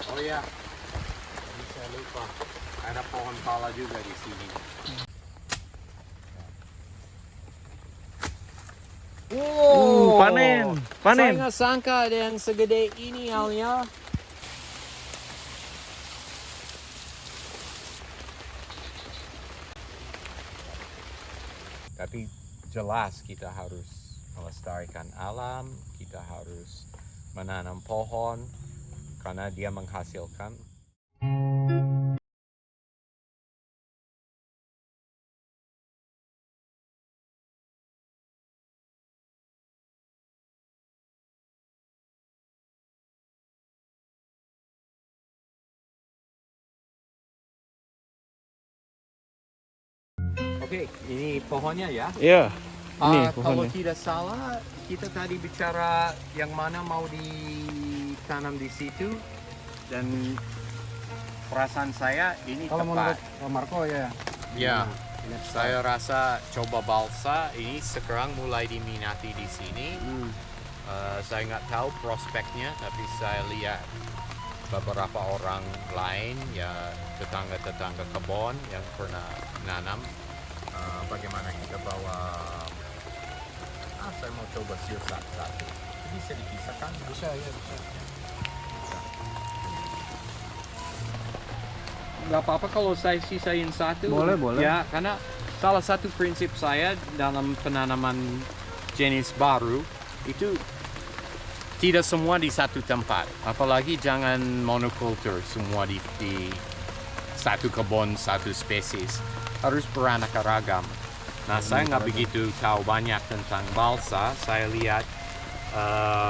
Oh ya, tadi saya lupa. Ada pohon pala juga di sini. Panen, Saya panen. nggak sangka ada yang segede ini halnya. Tapi jelas kita harus melestarikan alam, kita harus menanam pohon karena dia menghasilkan. Oke, ini pohonnya ya. Iya. Ini Kalau pohonnya. tidak salah, kita tadi bicara yang mana mau ditanam di situ, dan perasaan saya ini Kalau menurut tepat. Pak Marco ya. Ya, Ini saya rasa coba balsa ini sekarang mulai diminati di sini. Saya nggak tahu prospeknya, tapi saya lihat beberapa orang lain ya, tetangga-tetangga kebun yang pernah nanam. Bagaimana kita bawa? Saya mau coba sirsat satu. Bisa dipisahkan? bisa ya bisa. Nggak apa-apa kalau saya sisain satu. Boleh, boleh. Ya, karena salah satu prinsip saya dalam penanaman jenis baru itu tidak semua di satu tempat. Apalagi jangan monokultur semua di satu kebun, satu spesies. Harus beraneka ragam. Nah, saya nggak begitu tahu banyak tentang balsa. Saya lihat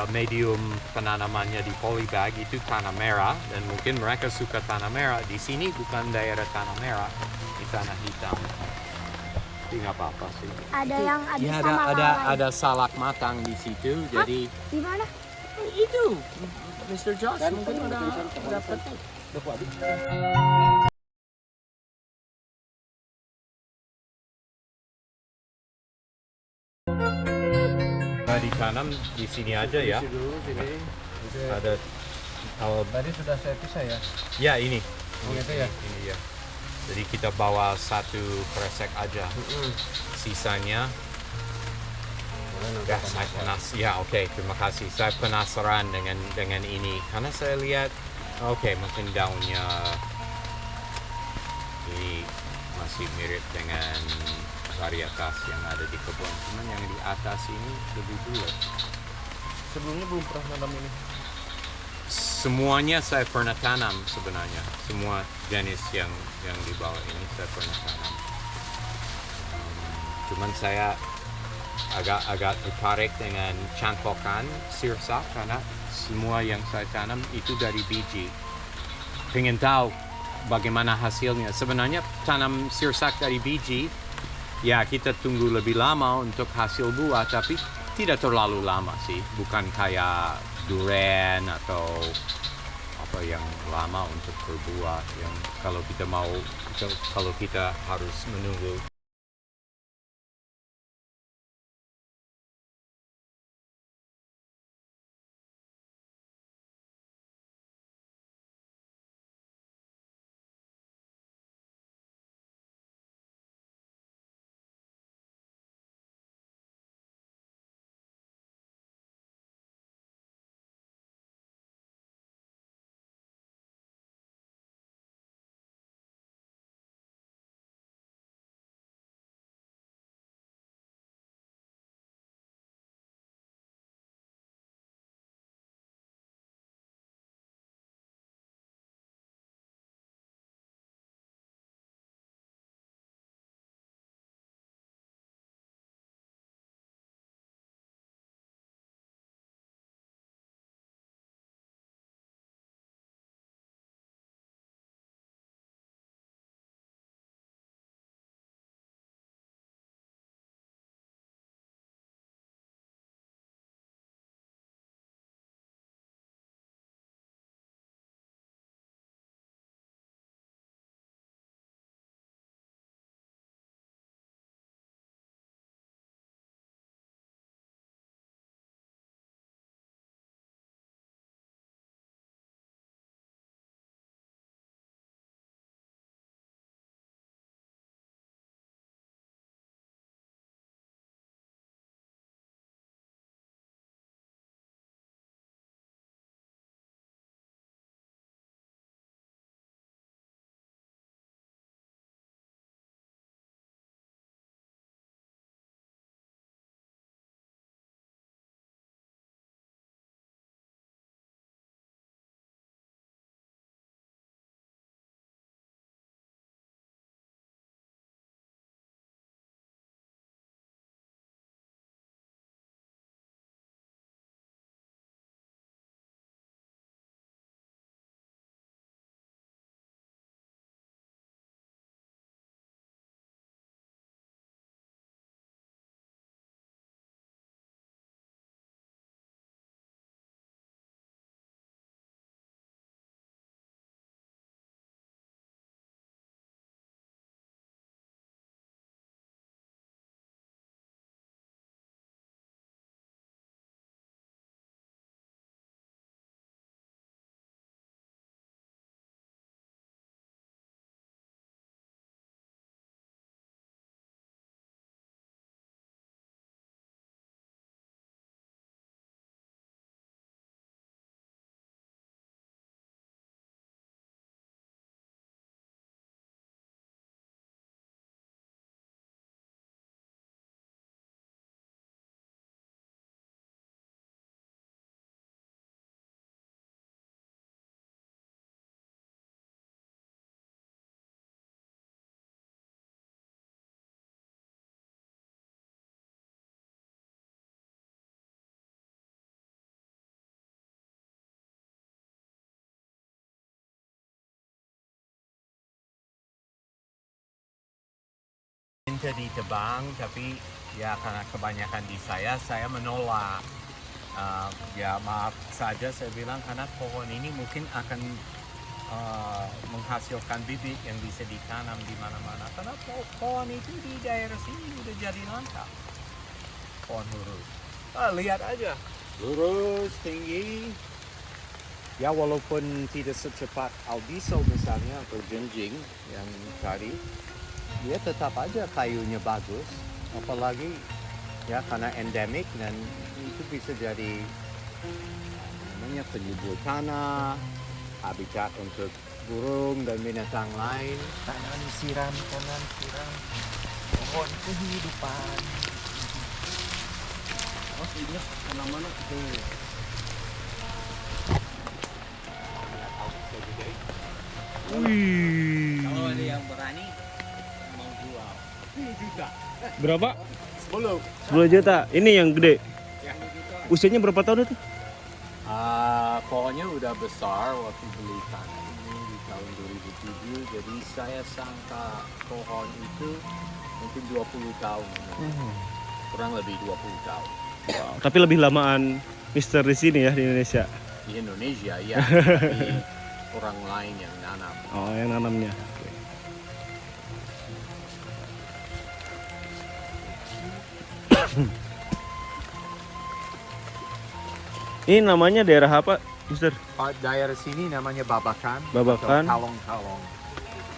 medium penanamannya di polybag itu tanah merah, dan mungkin mereka suka tanah merah. Di sini bukan daerah tanah merah, di tanah hitam. Tapi nggak apa-apa sih. Ada yang habis Ya, sama lalai. ada salak matang di situ. Jadi Di mana? itu Mr. Josh mungkin udah petik. Nah, ditanam di sini aja ya. Dulu sini. Ada kalau Tadi sudah saya pisah ya. ya ini. Oh, gitu ya? Ini ya. Jadi kita bawa satu kresek aja. Sisanya ya saya ya oke, terima kasih. Saya penasaran dengan ini karena saya lihat mungkin daunnya ini masih mirip dengan varietas yang ada di kebun, cuman yang di atas ini lebih bulat. Sebelumnya belum pernah nanam ini. Semuanya saya pernah tanam sebenarnya, semua jenis yang di bawah ini saya pernah tanam. Cuman saya agak tertarik dengan cangkokan sirsak karena semua yang saya tanam itu dari biji. Pengen tahu bagaimana hasilnya. Sebenarnya tanam sirsak dari biji, ya kita tunggu lebih lama untuk hasil buah, tapi tidak terlalu lama sih. Bukan kayak durian atau apa yang lama untuk berbuah. Yang kalau kita harus menunggu minta ditebang, tapi ya karena kebanyakan di saya menolak. Ya maaf saja saya bilang karena pohon ini mungkin akan menghasilkan bibit yang bisa ditanam di mana-mana. Karena pohon itu di daerah sini udah jadi langka. Pohon lurus. Lihat aja, lurus, tinggi. Ya walaupun tidak secepat albiso misalnya atau jenjing yang tadi, dia tetap aja kayunya bagus. Apalagi ya karena endemik dan itu bisa jadi namanya penyubur tanah, habitat untuk burung dan binatang lain. Kanan siram, kanan siram. Pohon kehidupan. Oh, ingat mana-mana itu. Wih. Kalau ada yang berani mau jual. 10 juta. Berapa? 10. 10 juta. Ini yang gede. Ya. Usianya berapa tahun itu? Pohonnya udah besar waktu beli tanah ini di tahun 2007. Jadi saya sangka pohon itu mungkin 20 tahun. Kurang lebih 20 tahun. Wow. Tapi lebih lamaan Mister di sini ya di Indonesia. Di Indonesia ya, tapi orang lain yang nanam. Oh, yang nanamnya. Ini namanya daerah apa, Mister? Daerah sini namanya Babakan. Babakan. Atau Kalong-Kalong.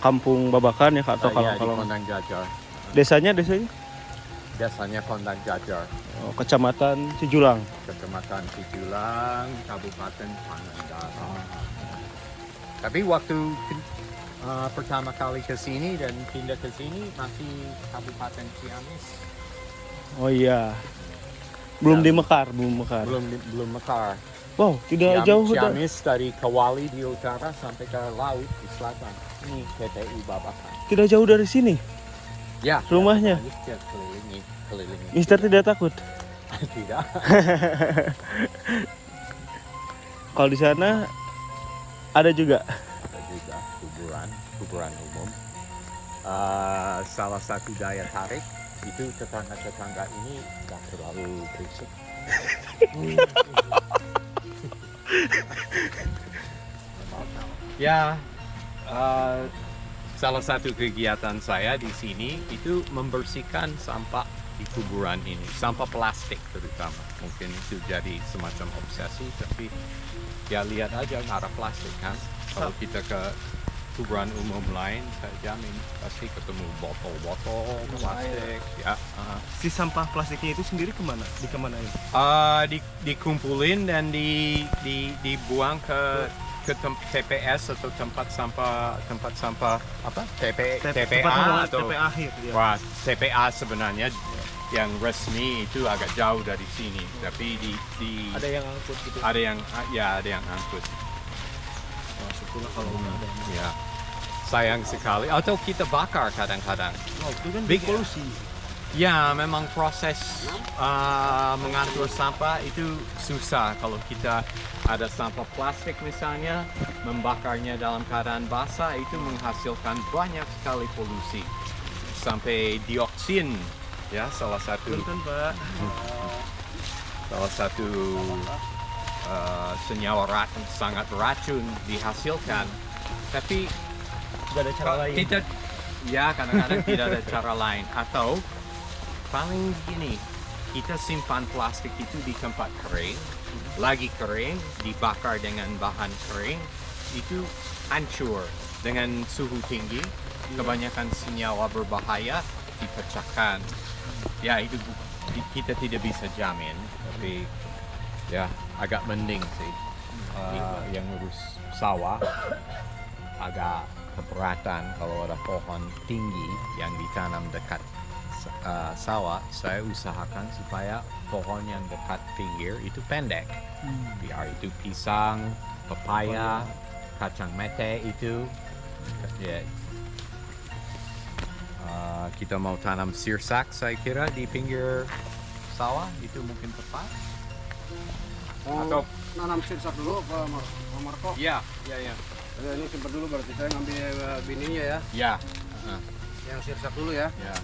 Kampung Babakan ya, atau Iya, di Kalong-Kalong. Kondang Jajar. Desanya? Biasanya Kondang Jajar. Oh, Kecamatan Cijulang. Kecamatan Cijulang, Kabupaten Pangandaran. Tapi waktu pertama kali ke sini dan pindah ke sini masih Kabupaten Ciamis. Oh iya. Belum Ya. belum mekar. Belum mekar. Wow, tidak jauh udah. Ciamis dari Kawali di utara sampai ke laut di selatan. Ini TPU Babakan. Tidak jauh dari sini. Ya. Rumahnya? Ya, kelilingi. Mister tidak takut. Tidak. Kalau di sana ada juga. Ada juga kuburan umum. Salah satu daya tarik itu tetangga-tetangga ini nggak terlalu berisik. Ya, salah satu kegiatan saya di sini itu membersihkan sampah di kuburan ini, sampah plastik terutama. Mungkin itu jadi semacam obsesi, tapi ya lihat aja arah plastik kan. Kalau kita ke kuburan umum lain, saya jamin pasti ketemu botol-botol plastik. Ya, Si sampah plastiknya itu sendiri kemana? Dikemanain? dikumpulin dan dibuang ke TPS atau tempat sampah apa? TPA atau TPA akhir ya. Wah, TPA sebenarnya yang resmi itu agak jauh dari sini, tapi di Ada yang angkut gitu. ada yang angkut. Wah, syukurlah kalau nggak ada. Ya, sayang sekali. Atau kita bakar kadang-kadang. Wow, itu kan Big- polusi. Ya, memang proses mengatur sampah itu susah. Kalau kita ada sampah plastik misalnya, membakarnya dalam keadaan basah itu menghasilkan banyak sekali polusi. Sampai dioksin, ya salah satu Pak. senyawa sangat beracun dihasilkan. Tapi Gak ada cara lain. kita ya kadang-kadang tidak ada cara lain, atau paling gini, kita simpan plastik itu di tempat kering, lagi kering, dibakar dengan bahan kering, itu hancur dengan suhu tinggi, kebanyakan senyawa berbahaya dipecahkan. Ya itu kita tidak bisa jamin, tapi ya agak mending sih. Yang ngurus sawah agak keberatan kalau ada pohon tinggi yang ditanam dekat sawah. Saya usahakan supaya pohon yang dekat pinggir itu pendek, biar itu pisang, pepaya, kacang mete itu ya. Kita mau tanam sirsak saya kira di pinggir sawah itu mungkin tepat. Atau Nanam sirsak dulu Pak Marco. ya. Ini simpan dulu berarti saya ngambil bininya ya. Ya. Yang sirsak dulu ya. Ya.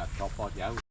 nggak copot jauh.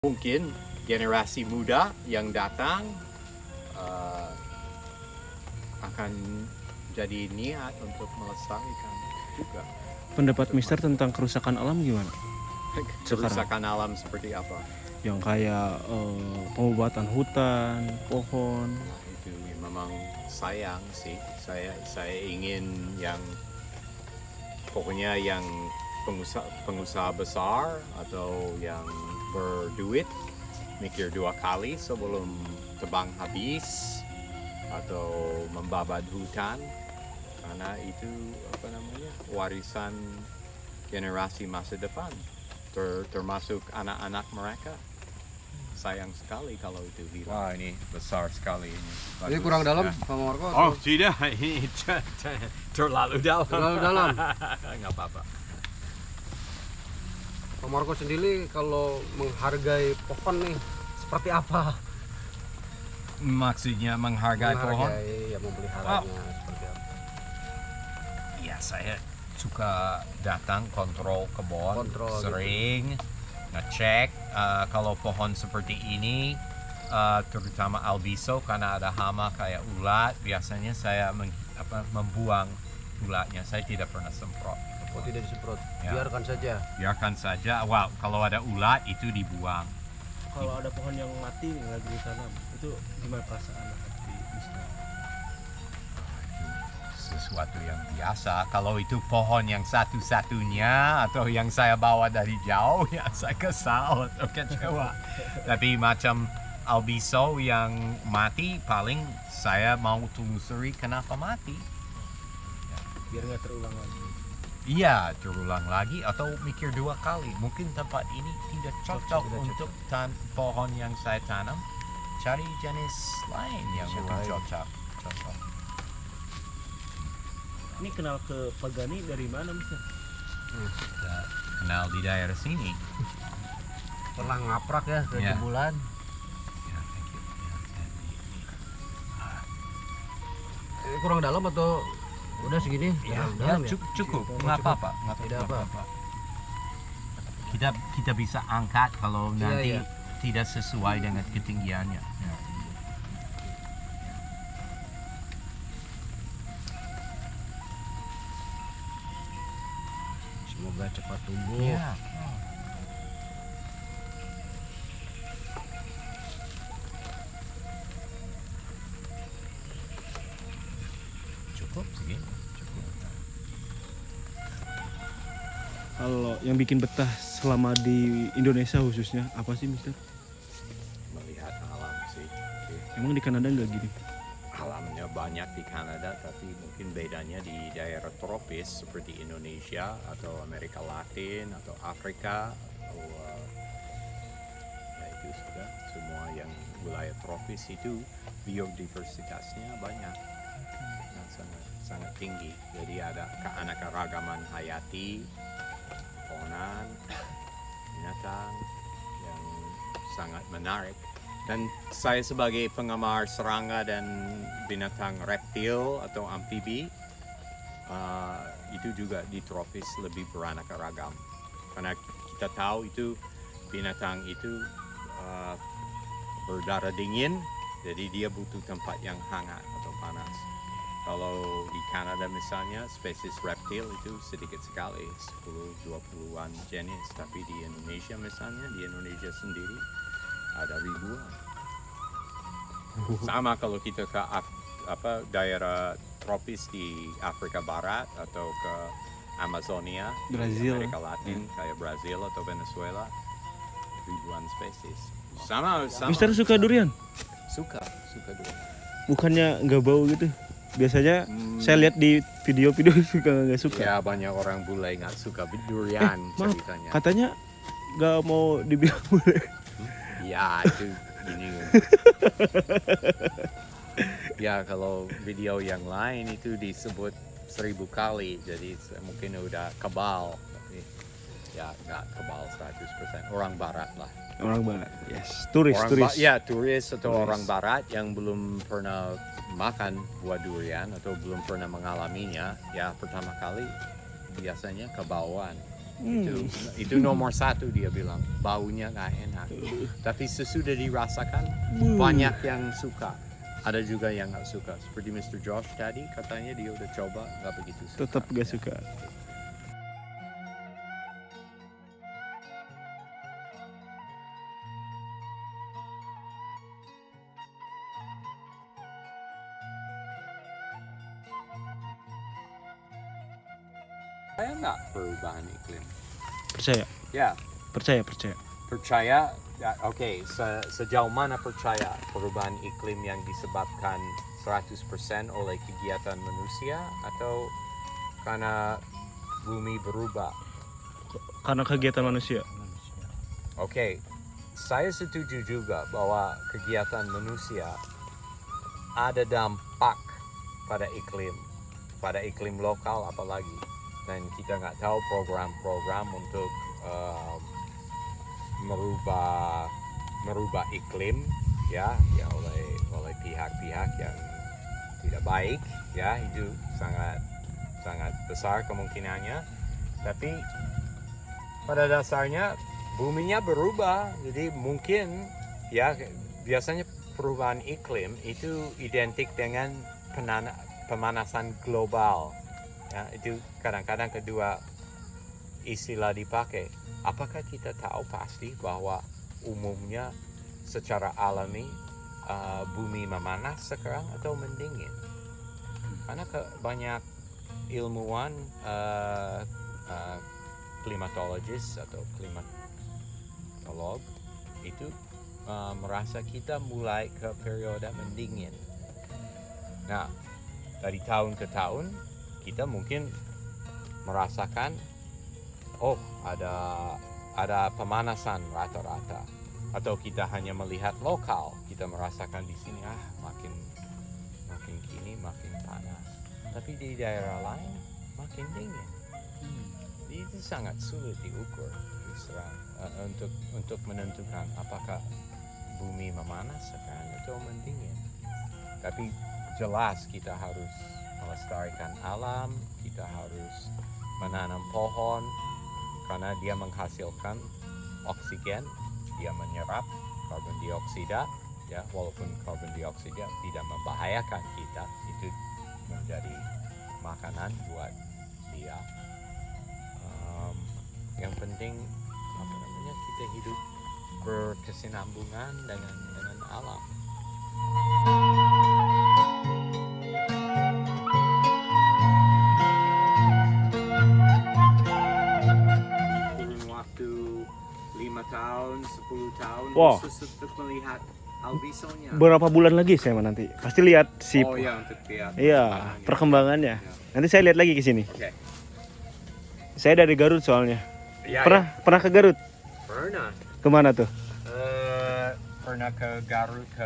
Mungkin generasi muda yang datang akan jadi niat untuk melestarikan juga. Pendapat Mister tentang kerusakan alam gimana? Kerusakan alam seperti apa? Yang kayak pengobatan hutan, pohon. Nah, itu memang sayang sih. Saya ingin yang pokoknya yang pengusaha besar atau yang berduit mikir dua kali sebelum tebang habis atau membabat hutan, karena itu apa namanya, warisan generasi masa depan, termasuk anak-anak mereka. Sayang sekali kalau itu hilang. Wah, ini besar sekali ini. Ini kurang dalam, Pak Marco? Oh tidak, ini terlalu dalam. Terlalu dalam. Nggak apa-apa. Pak Marco sendiri kalau menghargai pohon nih seperti apa? Maksudnya menghargai pohon? Ya, memeliharanya seperti apa? Ya, saya suka datang kontrol kebun, sering ngecek kalau pohon seperti ini, terutama albiso, karena ada hama kayak ulat, biasanya saya membuang ulatnya. Saya tidak pernah semprot. Oh, tidak disemprot, Ya. biarkan saja. Biarkan saja. Wow, kalau ada ulat itu dibuang. kalau ada pohon yang mati yang lagi ditanam, itu gimana perasaan di Mister? Sesuatu yang biasa. Kalau itu pohon yang satu-satunya atau yang saya bawa dari jauh, ya saya kesal atau kecewa. Tapi macam albiso yang mati, paling saya mau telusuri kenapa mati. Biar nggak terulang lagi. Iya, terulang lagi atau mikir 2 kali. Mungkin tempat ini tidak cocok untuk pohon yang saya tanam. Cari jenis lain yang lebih cocok. Ini kenal ke Pagani dari mana, Mister? Kita kenal di daerah sini. Pernah ngaprak ya ke Iya. bulan. Ya, thank you. Ini kurang dalam atau udah segini? Ya, Kurang ya, dalam cukup. Nggak apa-apa. Tidak apa. Kita bisa angkat kalau Iya, nanti iya. tidak sesuai dengan ketinggiannya. Ya. Semoga cepat tumbuh. Ya. Cukup segini. Cukup. Kalau yang bikin betah selama di Indonesia khususnya apa sih, Mister? Melihat alam sih. Emang di Kanada nggak gini? Alamnya banyak di Kanada, tapi mungkin bedanya di daerah tropis seperti Indonesia atau Amerika Latin atau Afrika atau ya itu sudah semua yang wilayah tropis itu biodiversitasnya banyak dan sangat tinggi. Jadi ada keanekaragaman hayati, pohonan, binatang yang sangat menarik. Dan saya sebagai penggemar serangga dan binatang reptil atau amfibi, itu juga di tropis lebih beraneka ragam. Karena kita tahu itu binatang itu berdarah dingin, jadi dia butuh tempat yang hangat atau panas. Kalau di Kanada misalnya, spesies reptil itu sedikit sekali, 10-20an jenis. Tapi di Indonesia misalnya, di Indonesia sendiri, ada ribuan. Sama kalau kita ke daerah tropis di Afrika Barat atau ke Amazonia, Brazil. di Amerika Latin, kayak Brazil atau Venezuela, ribuan spesies. Sama. Mister suka durian? Suka durian. Bukannya nggak bau gitu? Biasanya saya lihat di video-video nggak suka. Ya banyak orang bule nggak suka durian Maaf, ceritanya. katanya nggak mau dibilang bule. Ya itu ini. Ya kalau video yang lain itu disebut 1000 kali, jadi mungkin udah kebal, tapi ya nggak kebal 100%. Orang barat lah. Orang barat, yes. Turis. Ya turis atau Turis. orang barat yang belum pernah makan buah durian atau belum pernah mengalaminya, ya pertama kali biasanya kebauan. Itu nomor 1 dia bilang, baunya nggak enak. Tapi sesudah dirasakan banyak yang suka. Ada juga yang nggak suka. Seperti Mr. Josh tadi katanya dia udah coba nggak begitu suka. Tetap nggak suka. Saya nggak perubahan iklim. Percaya, Ya, percaya. percaya. Oke, sejauh mana percaya perubahan iklim yang disebabkan 100% oleh kegiatan manusia atau karena bumi berubah? Karena kegiatan manusia. Oke, saya setuju juga bahwa kegiatan manusia ada dampak pada iklim lokal apalagi. Dan kita nggak tahu program-program untuk merubah iklim ya oleh pihak-pihak yang tidak baik ya, itu sangat besar kemungkinannya. Tapi pada dasarnya buminya berubah, jadi mungkin ya biasanya perubahan iklim itu identik dengan pemanasan global. Ya, itu kadang-kadang kedua istilah dipakai. Apakah kita tahu pasti bahwa umumnya secara alami bumi memanas sekarang atau mendingin? Karena banyak ilmuwan klimatologis atau klimatolog itu merasa kita mulai ke periode mendingin. Nah, dari tahun ke tahun kita mungkin merasakan ada pemanasan rata-rata, atau kita hanya melihat lokal, kita merasakan di sini makin kini makin panas, tapi di daerah lain makin dingin. Itu sangat sulit diukur untuk menentukan apakah bumi memanas sekarang atau mendingin. Tapi jelas kita harus melestarikan alam, kita harus menanam pohon karena dia menghasilkan oksigen, dia menyerap karbon dioksida, ya, walaupun karbon dioksida tidak membahayakan kita, itu menjadi makanan buat dia. Yang penting kita hidup berkesinambungan dengan alam. Kurun waktu 5 tahun, 10 tahun Wow. khusus untuk melihat albisonya. Berapa bulan lagi saya nanti? Pasti lihat si Oh ya, untuk lihat iya, perkembangannya. Ya. Nanti saya lihat lagi ke sini. Oke. Saya dari Garut soalnya. Ya, Pernah ke Garut? Pernah. Kemana tuh? Pernah ke Garut, ke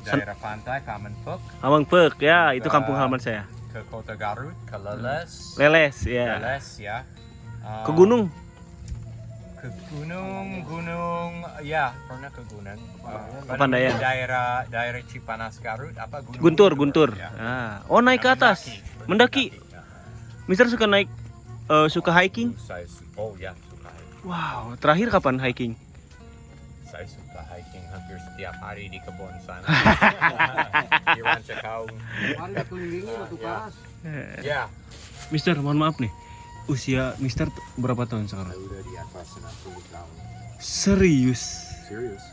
daerah pantai Kamenpek, Amangpek ya, itu kampung halaman saya. ke kota Garut, ke Leles. Leles ya. Leles ya. Ke gunung. Ke gunung, ya pernah ke gunung. Pepandayan. Daerah Cipanas Garut, apa gunung? Guntur. Ya. Oh, naik ke atas. Mendaki. Ya. Mister suka naik suka hiking? Saya suka hiking. Wow, terakhir kapan hiking? Saya suka hiking hampir setiap hari di kebun sana. Di Ranca Kaung. Hari dikelilingin atau Ya. pas. Ya. Mister, mohon maaf nih. Usia Mister berapa tahun sekarang? Saya udah di atas 60 tahun. Serius. Serius?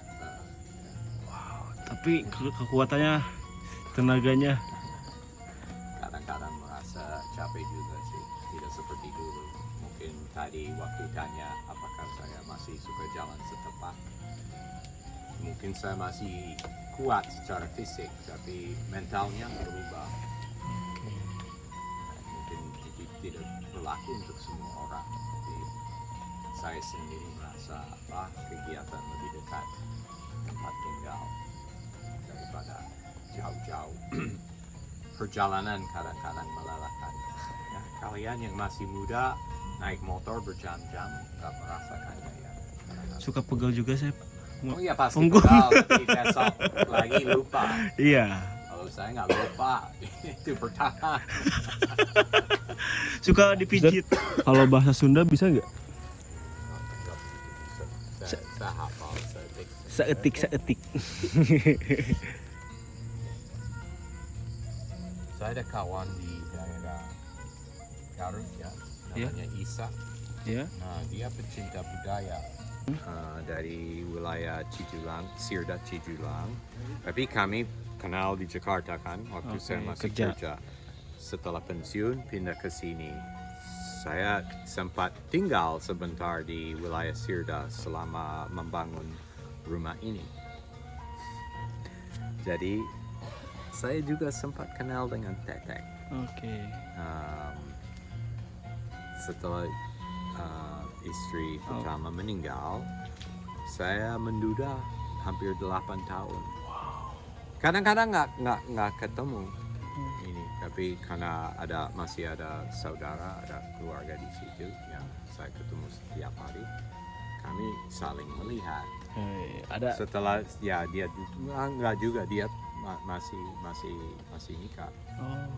Tapi kekuatannya, tenaganya. Kadang-kadang merasa capek juga sih. Tidak seperti dulu. Mungkin tadi waktu tanya apakah saya masih suka jalan setapak. Mungkin saya masih kuat secara fisik, tapi mentalnya berubah. Mungkin itu tidak berlaku untuk semua orang. Tapi saya sendiri merasa kegiatan lebih dekat tempat tinggal daripada jauh-jauh. Perjalanan kadang-kadang melelahkan. Ya, kalian yang masih muda naik motor berjam-jam nggak merasakannya ya. Suka pegal juga saya. Oh iya pasti Punggung. pegal, tapi besok lagi lupa. Iya. Kalau saya nggak lupa, itu bertahan. Suka dipijit. Kalau bahasa Sunda bisa nggak? Saya hafal, Seetik. Saya ada kawan di daerah Garut ya, namanya Isa. Ya. Nah, dia pecinta budaya dari wilayah Cijulang, Sirda Cijulang. Tapi kami kenal di Jakarta kan, waktu Oke, saya masih kerja. Setelah pensiun pindah ke sini. Saya sempat tinggal sebentar di wilayah Sirda selama membangun rumah ini. Jadi saya juga sempat kenal dengan Tetek. Oke. Setelah istri pertama meninggal, saya menduda hampir 8 tahun. Kadang-kadang nggak ketemu ini, tapi karena masih ada saudara, ada keluarga di situ yang saya ketemu setiap hari, kami saling melihat. Ada. Setelah ya dia nggak juga, dia masih nikah. Oh.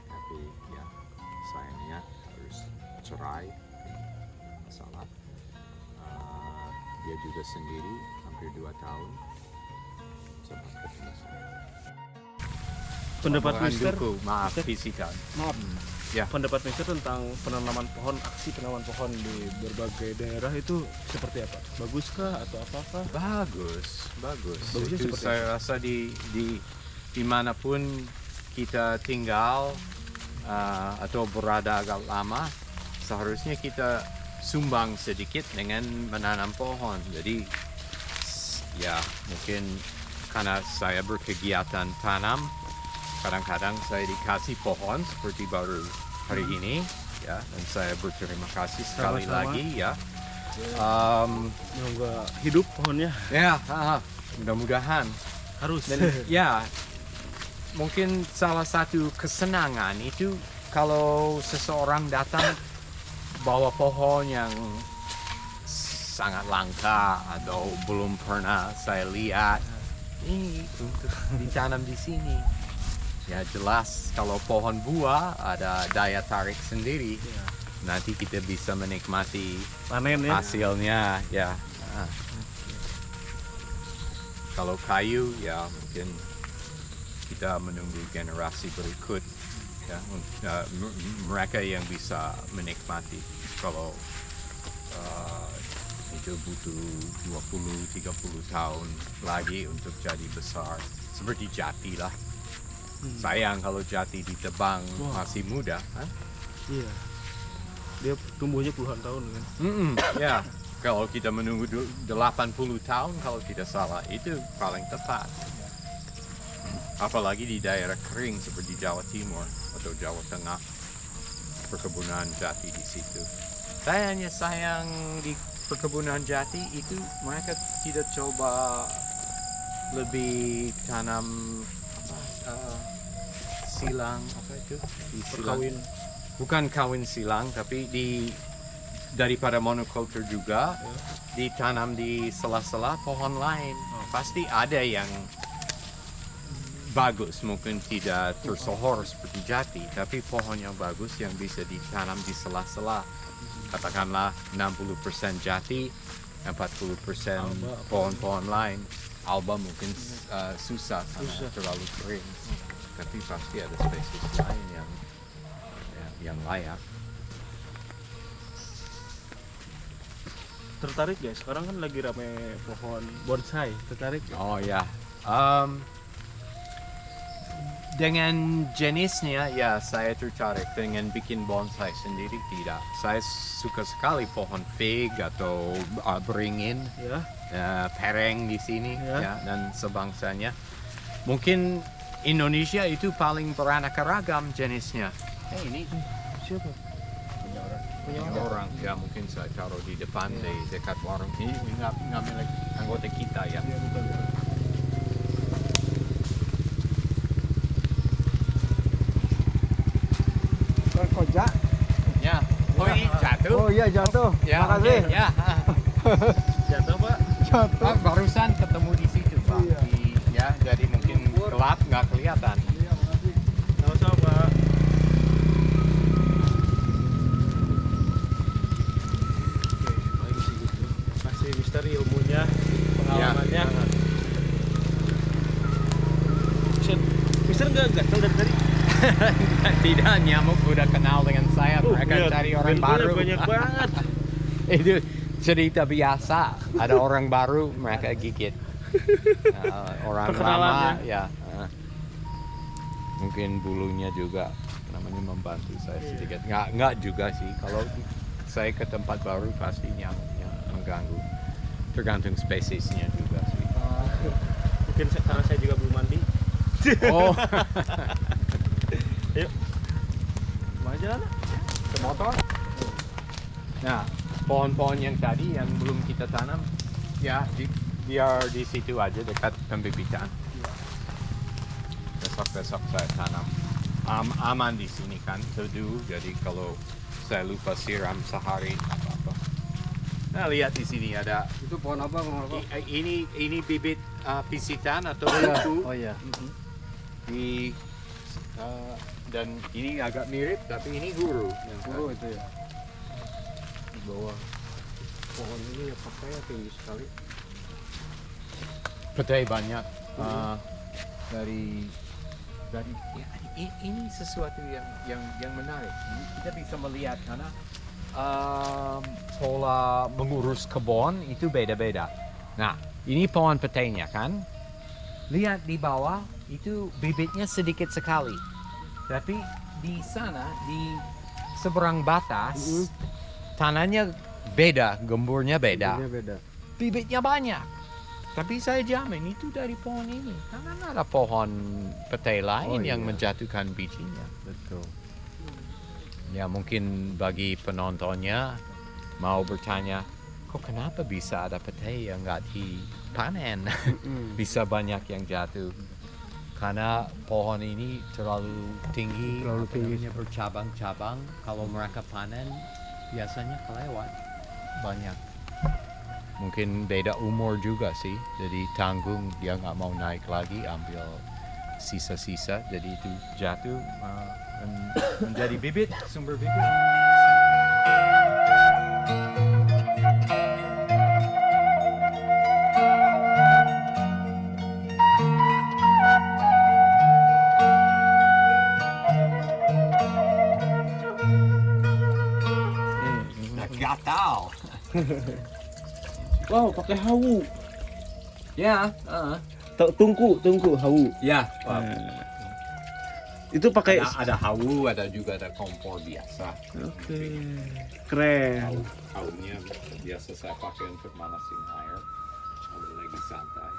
Tapi ya sayangnya harus cerai, masalah. Dia juga sendiri hampir 2 tahun sempat ketemu saya. Pendapat Mister? Maaf, visitan. Maaf. Ya. pendapat Mister tentang penanaman pohon, aksi penanaman pohon di berbagai daerah itu seperti apa? Baguskah atau apakah? Bagus. Bagusnya Itu seperti saya rasa di dimanapun kita tinggal atau berada agak lama, seharusnya kita sumbang sedikit dengan menanam pohon. Jadi ya mungkin karena saya berkegiatan tanam, kadang-kadang saya dikasih pohon seperti baru hari ini, ya, dan saya berterima kasih sekali Sama-sama. lagi, ya. Semoga hidup pohonnya Ya, mudah-mudahan. harus. Dan ya, mungkin salah satu kesenangan itu kalau seseorang datang bawa pohon yang sangat langka atau belum pernah saya lihat. Ini untuk ditanam di sini. Ya jelas kalau pohon buah ada daya tarik sendiri. Ya. Nanti kita bisa menikmati Panen ya. hasilnya, ya. Kalau kayu ya mungkin kita menunggu generasi berikut, ya, mereka yang bisa menikmati. Kalau itu butuh 20-30 tahun lagi untuk jadi besar, seperti jati lah. Sayang kalau jati ditebang Wah. masih muda, kan? Iya. Dia tumbuhnya puluhan tahun kan. Ya, kalau kita menunggu 80 tahun kalau tidak salah, itu paling tepat. Apalagi di daerah kering seperti Jawa Timur atau Jawa Tengah, perkebunan jati di situ. Saya hanya sayang di perkebunan jati itu mereka tidak coba lebih tanam silang, apa itu? Di silang. Perkawin. Bukan kawin silang, tapi daripada monoculture juga, Ya. ditanam di sela-sela pohon lain. Pasti ada yang bagus, mungkin tidak tersohor seperti jati, tapi pohon yang bagus yang bisa ditanam di sela-sela. Katakanlah 60% jati, 40% Alba. pohon-pohon lain. Alba mungkin susah karena Susah. terlalu kering. Tapi pasti ada spesies lain yang layak. Tertarik ya? Sekarang kan lagi rame pohon bonsai. Tertarik ya? Oh ya, dengan jenisnya ya saya tertarik. Dengan bikin bonsai sendiri tidak. Saya suka sekali pohon fig atau beringin, Ya. pereng di sini, Ya. ya, dan sebangsanya. Mungkin Indonesia itu paling beraneka ragam jenisnya. Ini Siapa? punya orang, ya mungkin saya taruh di depan di dekat warung ini, nggak milik anggota kita ya. Iya, bukan. Kang Koja. Ya, oh ini jatuh. Oh iya jatuh. Ya, Makasih. oke, ya. Jatuh Pak. Jatuh. Barusan ketemu di situ Pak. Iya. Ya, jadi mungkin gelap nggak kelihatan. Iya, makasih. Sama-sama Pak. Oke, paling segitu. Kasih Mister ilmunya, pengalamannya. Mister nggak gatel dari tadi? Tidak, nyamuk udah kenal dengan saya. Mereka lihat, cari orang bentuknya baru. banyak banget. Itu cerita biasa. Ada orang baru, mereka gigit. Orang Perkenalan, lama, ya. Mungkin bulunya juga namanya membantu saya Iya. sedikit. Nggak juga sih. Kalau saya ke tempat baru pasti nyamuknya mengganggu. Tergantung spesiesnya juga sih. Mungkin karena saya juga belum mandi. Oh, Ayo. Kemana jalan? ke motor. Nah, pohon-pohon yang tadi yang belum kita tanam, ya biar di situ aja dekat pembibitan. Besok-besok saya tanam. Aman di sini kan, teduh. Jadi kalau saya lupa siram sehari apa-apa. Nah, lihat di sini ada Itu pohon apa, Bang Marco? ini bibit pisitan atau kutu. Oh iya. Di dan ini agak mirip tapi ini guru. Guru itu ya. Di bawah pohon ini ya papaya tinggi sekali. Petai banyak dari ya, ini sesuatu yang menarik. Kita bisa melihat karena pola mengurus kebun itu beda-beda. Nah, ini pohon petainya kan. Lihat di bawah itu bibitnya sedikit sekali. Tapi di sana di seberang batas tanahnya beda, gemburnya beda. Ini beda. Bibitnya banyak. Tapi saya jamin itu dari pohon ini. Karena ada pohon petai lain yang iya. menjatuhkan bijinya. Betul. Ya mungkin bagi penontonnya mau bertanya, kok kenapa bisa ada petai yang nggak dipanen? Bisa banyak yang jatuh. Karena pohon ini terlalu tinggi, Terlalu tinggi. namanya bercabang-cabang. Kalau mereka panen, biasanya kelewat banyak. Mungkin beda umur juga sih, jadi tanggung dia nggak mau naik lagi, ambil sisa-sisa, jadi itu jatuh menjadi bibit, sumber bibit. Gatal. Wow, pakai hawu. Ya, Tungku hawu. ya. Itu pakai. Ada hawu, ada juga ada kompor biasa. Oke, keren. Hawunya biasa saya pakai untuk manasin air kalau lagi santai.